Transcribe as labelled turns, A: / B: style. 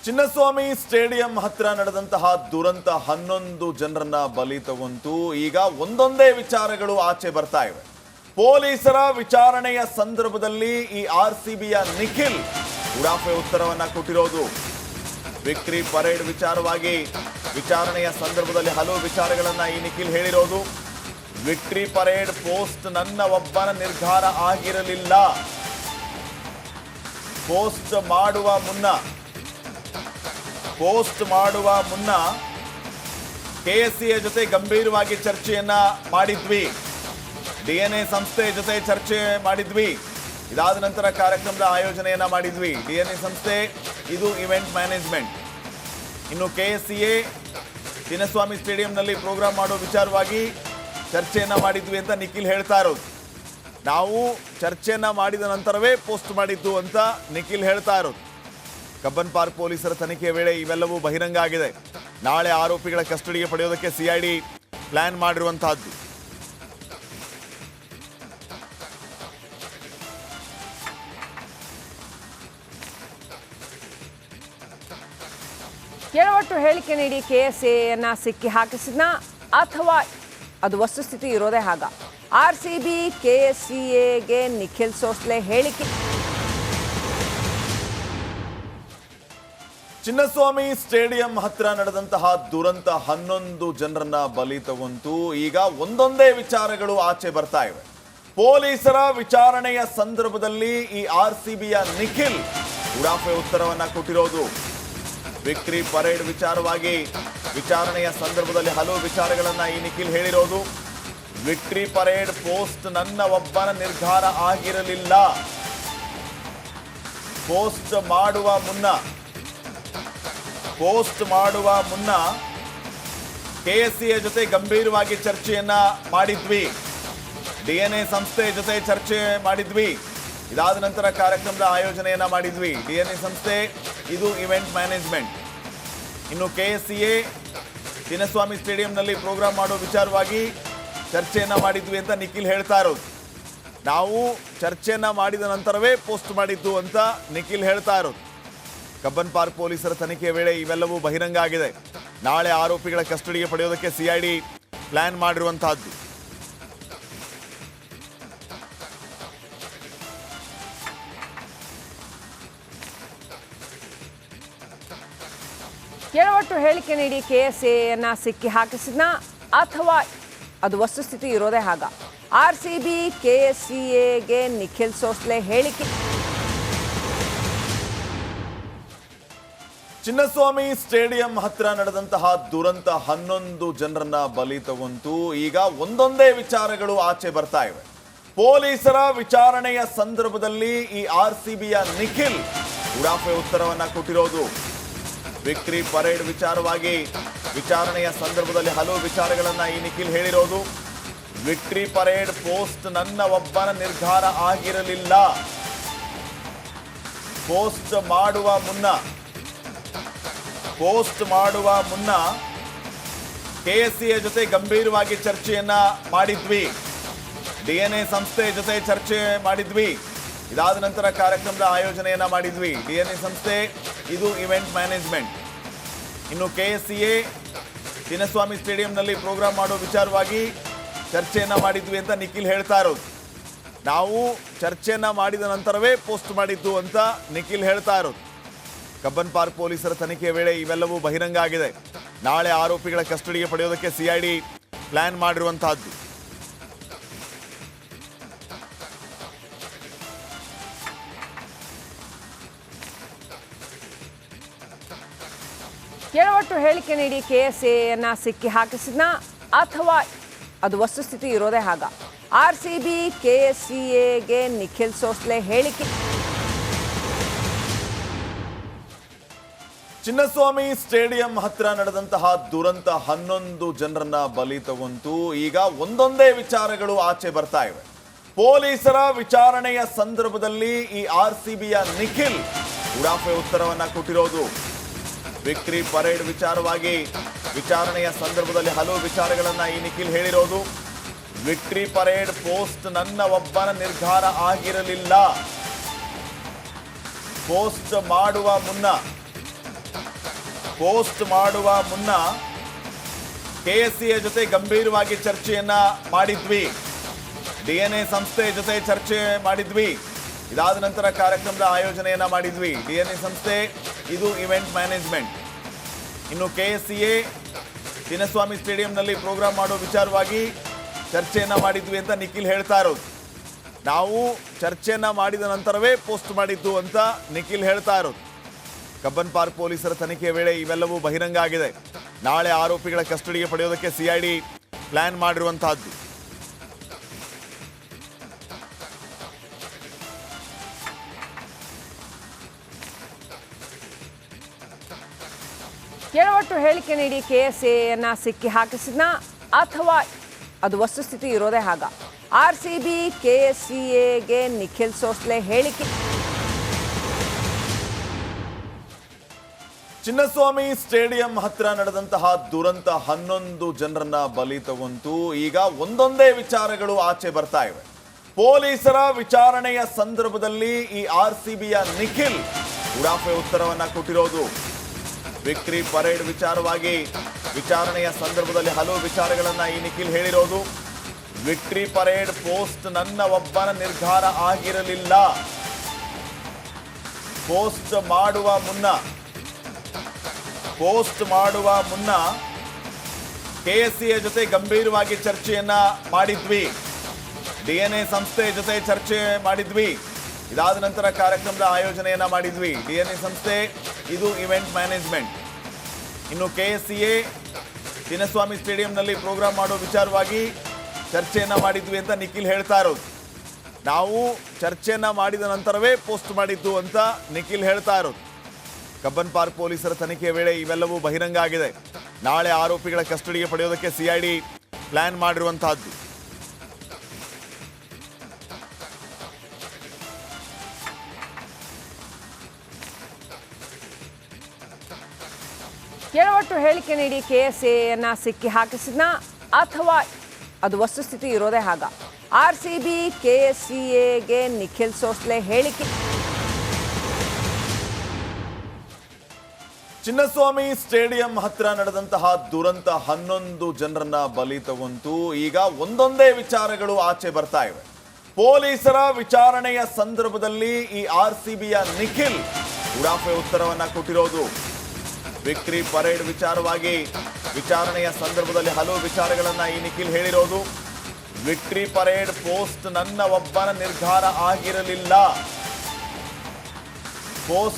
A: Chinnaswamy stadium ಹತ್ರ ನಡೆದಂತಹ ದುರಂತ 11 ಜನರನ್ನ ಬಲಿ ತಗೊಂತು. ಈಗ ಒಂದೊಂದೇ ವಿಚಾರಗಳು ಆಚೆ ಬರ್ತಾ ಇವೆ. ಪೊಲೀಸರ ವಿಚಾರಣೆಯ ಸಂದರ್ಭದಲ್ಲಿ ಈ ಆರ್ಸಿಬಿಯ ನಿಖಿಲ್ ಉಡಾಫೆ ಉತ್ತರವನ್ನ ಕೊಟ್ಟಿರೋದು. ವಿಕ್ಟರಿ ಪರೇಡ್ ವಿಚಾರವಾಗಿ ವಿಚಾರಣೆಯ ಸಂದರ್ಭದಲ್ಲಿ ಹಲವು ವಿಚಾರಗಳನ್ನ ಈ ನಿಖಿಲ್ ಹೇಳಿರೋದು. ವಿಕ್ಟರಿ ಪರೇಡ್ ಪೋಸ್ಟ್ ನನ್ನ ಒಬ್ಬನ ನಿರ್ಧಾರ ಆಗಿರಲಿಲ್ಲ. ಪೋಸ್ಟ್ ಮಾಡುವ ಮುನ್ನ ಕೆಎಸ್ಸಿಎ ಜೊತೆ ಗಂಭೀರವಾಗಿ ಚರ್ಚೆಯನ್ನ ಮಾಡಿದ್ವಿ. ಡಿಎನ್ಎ ಸಂಸ್ಥೆ ಜೊತೆ ಚರ್ಚೆ ಮಾಡಿದ್ವಿ. ಇದಾದ ನಂತರ ಕಾರ್ಯಕ್ರಮದ ಆಯೋಜನೆಯನ್ನ ಮಾಡಿದ್ವಿ. ಡಿಎನ್ಎ ಸಂಸ್ಥೆ ಇದು ಇವೆಂಟ್ ಮ್ಯಾನೇಜ್ಮೆಂಟ್. ಇನ್ನು ಕೆಎಸ್ಸಿಎ ಚಿನ್ನಸ್ವಾಮಿ ಸ್ಟೇಡಿಯಂನಲ್ಲಿ ಪ್ರೋಗ್ರಾಮ್ ಮಾಡೋ ವಿಚಾರವಾಗಿ ಚರ್ಚೆಯನ್ನ ಮಾಡಿದ್ವಿ ಅಂತ ನಿಖಿಲ್ ಹೇಳ್ತಾ ಇರೋದು. ನಾವು ಚರ್ಚೆಯನ್ನ ಮಾಡಿದ ನಂತರವೇ ಪೋಸ್ಟ್ ಮಾಡಿದ್ದು ಅಂತ ನಿಖಿಲ್ ಹೇಳ್ತಾ ಇರೋದು. ಕಬ್ಬನ್ ಪಾರ್ಕ್ ಪೊಲೀಸರ ತನಿಖೆಯ ವೇಳೆ ಇವೆಲ್ಲವೂ ಬಹಿರಂಗ ಆಗಿದೆ. ನಾಳೆ ಆರೋಪಿಗಳ ಕಸ್ಟಡಿಗೆ ಪಡೆಯೋದಕ್ಕೆ ಸಿಐಡಿ ಪ್ಲಾನ್ ಮಾಡಿರುವಂತಹದ್ದು.
B: ಎಡವಟ್ಟು ಹೇಳಿಕೆ ನೀಡಿ ಕೆಎಸ್ಎಯನ್ನ ಸಿಕ್ಕಿ ಹಾಕಿಸಿದ್ನ ಅಥವಾ ಅದು ವಸ್ತುಸ್ಥಿತಿ ಇರೋದೇ ಹಾಗ? ಆರ್ಸಿಬಿ ಕೆಎಸ್ಸಿಎಗೆ ನಿಖಿಲ್ ಸೋಸ್ಲೆ ಹೇಳಿಕೆ.
A: ಚಿನ್ನಸ್ವಾಮಿ ಸ್ಟೇಡಿಯಂ ಹತ್ರ ನಡೆದಂತಹ ದುರಂತ 11 ಜನರನ್ನ ಬಲಿ ತಗೊಂತು. ಈಗ ಒಂದೊಂದೇ ವಿಚಾರಗಳು ಆಚೆ ಬರ್ತಾ ಇವೆ. ಪೊಲೀಸರ ವಿಚಾರಣೆಯ ಸಂದರ್ಭದಲ್ಲಿ ಈ ಆರ್ಸಿಬಿಯ ನಿಖಿಲ್ ಉಡಾಫೆ ಉತ್ತರವನ್ನ ಕೊಟ್ಟಿರೋದು. ವಿಕ್ಟರಿ ಪರೇಡ್ ವಿಚಾರವಾಗಿ ವಿಚಾರಣೆಯ ಸಂದರ್ಭದಲ್ಲಿ ಹಲವು ವಿಚಾರಗಳನ್ನ ಈ ನಿಖಿಲ್ ಹೇಳಿರೋದು. ವಿಕ್ಟರಿ ಪರೇಡ್ ಪೋಸ್ಟ್ ನನ್ನ ಒಬ್ಬನ ನಿರ್ಧಾರ ಆಗಿರಲಿಲ್ಲ. ಪೋಸ್ಟ್ ಮಾಡುವ ಮುನ್ನ ಕೆಎಸ್ಸಿಎ ಜೊತೆ ಗಂಭೀರವಾಗಿ ಚರ್ಚೆಯನ್ನ ಮಾಡಿದ್ವಿ. ಡಿಎನ್ಎ ಸಂಸ್ಥೆ ಜೊತೆ ಚರ್ಚೆ ಮಾಡಿದ್ವಿ. ಇದಾದ ನಂತರ ಕಾರ್ಯಕ್ರಮದ ಆಯೋಜನೆಯನ್ನ ಮಾಡಿದ್ವಿ. ಡಿಎನ್ಎ ಸಂಸ್ಥೆ ಇದು ಇವೆಂಟ್ ಮ್ಯಾನೇಜ್ಮೆಂಟ್. ಇನ್ನು ಕೆಎಸ್ಸಿಎ ಚಿನ್ನಸ್ವಾಮಿ ಸ್ಟೇಡಿಯಂನಲ್ಲಿ ಪ್ರೋಗ್ರಾಮ್ ಮಾಡೋ ವಿಚಾರವಾಗಿ ಚರ್ಚೆಯನ್ನ ಮಾಡಿದ್ವಿ ಅಂತ ನಿಖಿಲ್ ಹೇಳ್ತಾ ಇರೋದು. ನಾವು ಚರ್ಚೆಯನ್ನ ಮಾಡಿದ ನಂತರವೇ ಪೋಸ್ಟ್ ಮಾಡಿದ್ದು ಅಂತ ನಿಖಿಲ್ ಹೇಳ್ತಾ ಇರೋದು. ಕಬ್ಬನ್ ಪಾರ್ಕ್ ಪೊಲೀಸರ ತನಿಖೆಯ ವೇಳೆ ಇವೆಲ್ಲವೂ ಬಹಿರಂಗ ಆಗಿದೆ. ನಾಳೆ ಆರೋಪಿಗಳ ಕಸ್ಟಡಿಗೆ ಪಡೆಯೋದಕ್ಕೆ ಸಿಐಡಿ ಪ್ಲಾನ್ ಮಾಡಿರುವಂತಹದ್ದು.
B: ಎಡವಟ್ಟು ಹೇಳಿಕೆ ನೀಡಿ ಕೆಎಸ್ಎಯನ್ನ ಸಿಕ್ಕಿ ಹಾಕಿಸಿದ್ನ ಅಥವಾ ಅದು ವಸ್ತುಸ್ಥಿತಿ ಇರೋದೇ ಹಾಗ? ಆರ್ಸಿಬಿ ಕೆಎಸ್ಸಿಎಗೆ ನಿಖಿಲ್ ಸೋಸ್ಲೆ ಹೇಳಿಕೆ.
A: ಚಿನ್ನಸ್ವಾಮಿ ಸ್ಟೇಡಿಯಂ ಹತ್ರ ನಡೆದಂತಹ ದುರಂತ 11 ಜನರನ್ನ ಬಲಿ ತಗೊಂತು. ಈಗ ಒಂದೊಂದೇ ವಿಚಾರಗಳು ಆಚೆ ಬರ್ತಾ ಇವೆ. ಪೊಲೀಸರ ವಿಚಾರಣೆಯ ಸಂದರ್ಭದಲ್ಲಿ ಈ ಆರ್ಸಿಬಿಯ ನಿಖಿಲ್ ಉಡಾಫೆ ಉತ್ತರವನ್ನ ಕೊಟ್ಟಿರೋದು. ವಿಕ್ಟರಿ ಪರೇಡ್ ವಿಚಾರವಾಗಿ ವಿಚಾರಣೆಯ ಸಂದರ್ಭದಲ್ಲಿ ಹಲವು ವಿಚಾರಗಳನ್ನ ಈ ನಿಖಿಲ್ ಹೇಳಿರೋದು. ವಿಕ್ಟರಿ ಪರೇಡ್ ಪೋಸ್ಟ್ ನನ್ನ ಒಬ್ಬನ ನಿರ್ಧಾರ ಆಗಿರಲಿಲ್ಲ. ಪೋಸ್ಟ್ ಮಾಡುವ ಮುನ್ನ ಕೆಎಸ್ಸಿಎ ಜೊತೆ ಗಂಭೀರವಾಗಿ ಚರ್ಚೆಯನ್ನ ಮಾಡಿದ್ವಿ. ಡಿಎನ್ಎ ಸಂಸ್ಥೆ ಜೊತೆ ಚರ್ಚೆ ಮಾಡಿದ್ವಿ. ಇದಾದ ನಂತರ ಕಾರ್ಯಕ್ರಮದ ಆಯೋಜನೆಯನ್ನ ಮಾಡಿದ್ವಿ. ಡಿಎನ್ಎ ಸಂಸ್ಥೆ ಇದು ಇವೆಂಟ್ ಮ್ಯಾನೇಜ್ಮೆಂಟ್. ಇನ್ನು ಕೆಎಸ್ಸಿಎ ಚಿನ್ನಸ್ವಾಮಿ ಸ್ಟೇಡಿಯಂನಲ್ಲಿ ಪ್ರೋಗ್ರಾಮ್ ಮಾಡೋ ವಿಚಾರವಾಗಿ ಚರ್ಚೆಯನ್ನ ಮಾಡಿದ್ವಿ ಅಂತ ನಿಖಿಲ್ ಹೇಳ್ತಾ ಇರೋದು. ನಾವು ಚರ್ಚೆಯನ್ನ ಮಾಡಿದ ನಂತರವೇ ಪೋಸ್ಟ್ ಮಾಡಿದ್ದು ಅಂತ ನಿಖಿಲ್ ಹೇಳ್ತಾ ಇರೋದು. ಕಬ್ಬನ್ ಪಾರ್ಕ್ ಪೊಲೀಸರ ತನಿಖೆಯ ವೇಳೆ ಇವೆಲ್ಲವೂ ಬಹಿರಂಗ ಆಗಿದೆ. ನಾಳೆ ಆರೋಪಿಗಳ ಕಸ್ಟಡಿಗೆ ಪಡೆಯೋದಕ್ಕೆ ಸಿಐಡಿ ಪ್ಲಾನ್ ಮಾಡಿರುವಂತಹದ್ದು.
B: ಎಡವಟ್ಟು ಹೇಳಿಕೆ ನೀಡಿ ಕೆಎಸ್ಎಯನ್ನ ಸಿಕ್ಕಿ ಹಾಕಿಸಿದ್ನ ಅಥವಾ ಅದು ವಸ್ತುಸ್ಥಿತಿ ಇರೋದೇ ಹಾಗ? ಆರ್ಸಿಬಿ ಕೆಎಸ್ಸಿಎಗೆ ನಿಖಿಲ್ ಸೋಸ್ಲೆ ಹೇಳಿಕೆ.
A: ಚಿನ್ನಸ್ವಾಮಿ ಸ್ಟೇಡಿಯಂ ಹತ್ರ ನಡೆದಂತಹ ದುರಂತ 11 ಜನರನ್ನ ಬಲಿ ತಗೊಂತು. ಈಗ ಒಂದೊಂದೇ ವಿಚಾರಗಳು ಆಚೆ ಬರ್ತಾ ಇವೆ. ಪೊಲೀಸರ ವಿಚಾರಣೆಯ ಸಂದರ್ಭದಲ್ಲಿ ಈ ಆರ್ಸಿಬಿಯ ನಿಖಿಲ್ ಉಡಾಫೆ ಉತ್ತರವನ್ನ ಕೊಟ್ಟಿರೋದು. ವಿಕ್ಟರಿ ಪರೇಡ್ ವಿಚಾರವಾಗಿ ವಿಚಾರಣೆಯ ಸಂದರ್ಭದಲ್ಲಿ ಹಲವು ವಿಚಾರಗಳನ್ನ ಈ ನಿಖಿಲ್ ಹೇಳಿರೋದು. ವಿಕ್ಟರಿ ಪರೇಡ್ ಪೋಸ್ಟ್ ನನ್ನ ಒಬ್ಬನ ನಿರ್ಧಾರ ಆಗಿರಲಿಲ್ಲ. ಪೋಸ್ಟ್ ಪೋಸ್ಟ್ ಮಾಡುವ ಮುನ್ನ ಕೆಎಸ್ಸಿಎ ಜೊತೆ ಗಂಭೀರವಾಗಿ ಚರ್ಚೆಯನ್ನ ಮಾಡಿದ್ವಿ. ಡಿಎನ್ಎ ಸಂಸ್ಥೆ ಜೊತೆ ಚರ್ಚೆ ಮಾಡಿದ್ವಿ. ಇದಾದ ನಂತರ ಕಾರ್ಯಕ್ರಮದ ಆಯೋಜನೆಯನ್ನ ಮಾಡಿದ್ವಿ. ಡಿಎನ್ಎ ಸಂಸ್ಥೆ ಇದು ಇವೆಂಟ್ ಮ್ಯಾನೇಜ್ಮೆಂಟ್. ಇನ್ನು ಕೆಎಸ್ಸಿಎ ಚಿನ್ನಸ್ವಾಮಿ ಸ್ಟೇಡಿಯಂನಲ್ಲಿ ಪ್ರೋಗ್ರಾಮ್ ಮಾಡೋ ವಿಚಾರವಾಗಿ ಚರ್ಚೆಯನ್ನ ಮಾಡಿದ್ವಿ ಅಂತ ನಿಖಿಲ್ ಹೇಳ್ತಾ ಇರೋದು. ನಾವು ಚರ್ಚೆಯನ್ನ ಮಾಡಿದ ನಂತರವೇ ಪೋಸ್ಟ್ ಮಾಡಿದ್ದು ಅಂತ ನಿಖಿಲ್ ಹೇಳ್ತಾ ಇರೋದು. ಕಬ್ಬನ್ ಪಾರ್ಕ್ ಪೊಲೀಸರ ತನಿಖೆಯ ವೇಳೆ ಇವೆಲ್ಲವೂ ಬಹಿರಂಗ ಆಗಿದೆ. ನಾಳೆ ಆರೋಪಿಗಳ ಕಸ್ಟಡಿಗೆ ಪಡೆಯೋದಕ್ಕೆ ಸಿಐಡಿ ಪ್ಲಾನ್ ಮಾಡಿರುವಂತಹದ್ದು.
B: ಎಡವಟ್ಟು ಹೇಳಿಕೆ ನೀಡಿ ಕೆಎಸ್ಎಯನ್ನ ಸಿಕ್ಕಿ ಹಾಕಿಸಿದ್ನ ಅಥವಾ ಅದು ವಸ್ತುಸ್ಥಿತಿ ಇರೋದೇ ಹಾಗ? ಆರ್ಸಿಬಿ ಕೆಎಸ್ಸಿಎಗೆ ನಿಖಿಲ್ ಸೋಸ್ಲೆ ಹೇಳಿಕೆ.
A: ಚಿನ್ನಸ್ವಾಮಿ ಸ್ಟೇಡಿಯಂ ಹತ್ರ ನಡೆದಂತಹ ದುರಂತ 11 ಜನರನ್ನ ಬಲಿ ತಗೊಂತು. ಈಗ ಒಂದೊಂದೇ ವಿಚಾರಗಳು ಆಚೆ ಬರ್ತಾ ಇವೆ. ಪೊಲೀಸರ ವಿಚಾರಣೆಯ ಸಂದರ್ಭದಲ್ಲಿ ಈ ಆರ್ಸಿಬಿಯ ನಿಖಿಲ್ ಉಡಾಫೆ ಉತ್ತರವನ್ನ ಕೊಟ್ಟಿರೋದು. ವಿಕ್ಟರಿ ಪರೇಡ್ ವಿಚಾರವಾಗಿ ವಿಚಾರಣೆಯ ಸಂದರ್ಭದಲ್ಲಿ ಹಲವು ವಿಚಾರಗಳನ್ನ ಈ ನಿಖಿಲ್ ಹೇಳಿರೋದು. ವಿಕ್ಟರಿ ಪರೇಡ್ ಪೋಸ್ಟ್ ನನ್ನ ಒಬ್ಬನ ನಿರ್ಧಾರ ಆಗಿರಲಿಲ್ಲ. ಪೋಸ್ಟ್ ಮಾಡುವ ಮುನ್ನ ಕೆಎಸ್ಸಿಎ ಜೊತೆ ಗಂಭೀರವಾಗಿ ಚರ್ಚೆಯನ್ನ ಮಾಡಿದ್ವಿ. ಡಿಎನ್ಎ ಸಂಸ್ಥೆ ಜೊತೆ ಚರ್ಚೆ ಮಾಡಿದ್ವಿ. ಇದಾದ ನಂತರ ಕಾರ್ಯಕ್ರಮದ ಆಯೋಜನೆಯನ್ನ ಮಾಡಿದ್ವಿ. ಡಿಎನ್ಎ ಸಂಸ್ಥೆ ಇದು ಇವೆಂಟ್ ಮ್ಯಾನೇಜ್ಮೆಂಟ್. ಇನ್ನು ಕೆಎಸ್ಸಿಎ ಚಿನ್ನಸ್ವಾಮಿ ಸ್ಟೇಡಿಯಂನಲ್ಲಿ ಪ್ರೋಗ್ರಾಮ್ ಮಾಡೋ ವಿಚಾರವಾಗಿ ಚರ್ಚೆಯನ್ನ ಮಾಡಿದ್ವಿ ಅಂತ ನಿಖಿಲ್ ಹೇಳ್ತಾ ಇರೋದು. ನಾವು ಚರ್ಚೆಯನ್ನ ಮಾಡಿದ ನಂತರವೇ ಪೋಸ್ಟ್ ಮಾಡಿದ್ದು ಅಂತ ನಿಖಿಲ್ ಹೇಳ್ತಾ ಇರೋದು. ಕಬ್ಬನ್ ಪಾರ್ಕ್ ಪೊಲೀಸರ ತನಿಖೆಯ ವೇಳೆ ಇವೆಲ್ಲವೂ ಬಹಿರಂಗ ಆಗಿದೆ. ನಾಳೆ ಆರೋಪಿಗಳ ಕಸ್ಟಡಿಗೆ ಪಡೆಯೋದಕ್ಕೆ ಸಿಐಡಿ ಪ್ಲಾನ್ ಮಾಡಿರುವಂತಹದ್ದು.
B: ಎಡವಟ್ಟು ಹೇಳಿಕೆ ನೀಡಿ ಕೆಎಸ್ಎಯನ್ನ ಸಿಕ್ಕಿ ಹಾಕಿಸಿದ್ನ ಅಥವಾ ಅದು ವಸ್ತುಸ್ಥಿತಿ ಇರೋದೇ ಹಾಗ? ಆರ್ಸಿಬಿ ಕೆಎಸ್ಸಿಎಗೆ ನಿಖಿಲ್ ಸೋಸ್ಲೆ ಹೇಳಿಕೆ.
A: ಚಿನ್ನಸ್ವಾಮಿ ಸ್ಟೇಡಿಯಂ ಹತ್ರ ನಡೆದಂತಹ ದುರಂತ 11 ಜನರನ್ನ ಬಲಿ ತಗೊಂತು. ಈಗ ಒಂದೊಂದೇ ವಿಚಾರಗಳು ಆಚೆ ಬರ್ತಾ ಇವೆ. ಪೊಲೀಸರ ವಿಚಾರಣೆಯ ಸಂದರ್ಭದಲ್ಲಿ ಈ ಆರ್ಸಿಬಿಯ ನಿಖಿಲ್ ಉಡಾಫೆ ಉತ್ತರವನ್ನ ಕೊಟ್ಟಿರೋದು. ವಿಕ್ಟರಿ ಪರೇಡ್ ವಿಚಾರವಾಗಿ ವಿಚಾರಣೆಯ ಸಂದರ್ಭದಲ್ಲಿ ಹಲವು ವಿಚಾರಗಳನ್ನ ಈ ನಿಖಿಲ್ ಹೇಳಿರೋದು. ವಿಕ್ಟರಿ ಪರೇಡ್ ಪೋಸ್ಟ್ ನನ್ನ ಒಬ್ಬನ ನಿರ್ಧಾರ ಆಗಿರಲಿಲ್ಲ. ಪೋಸ್ಟ್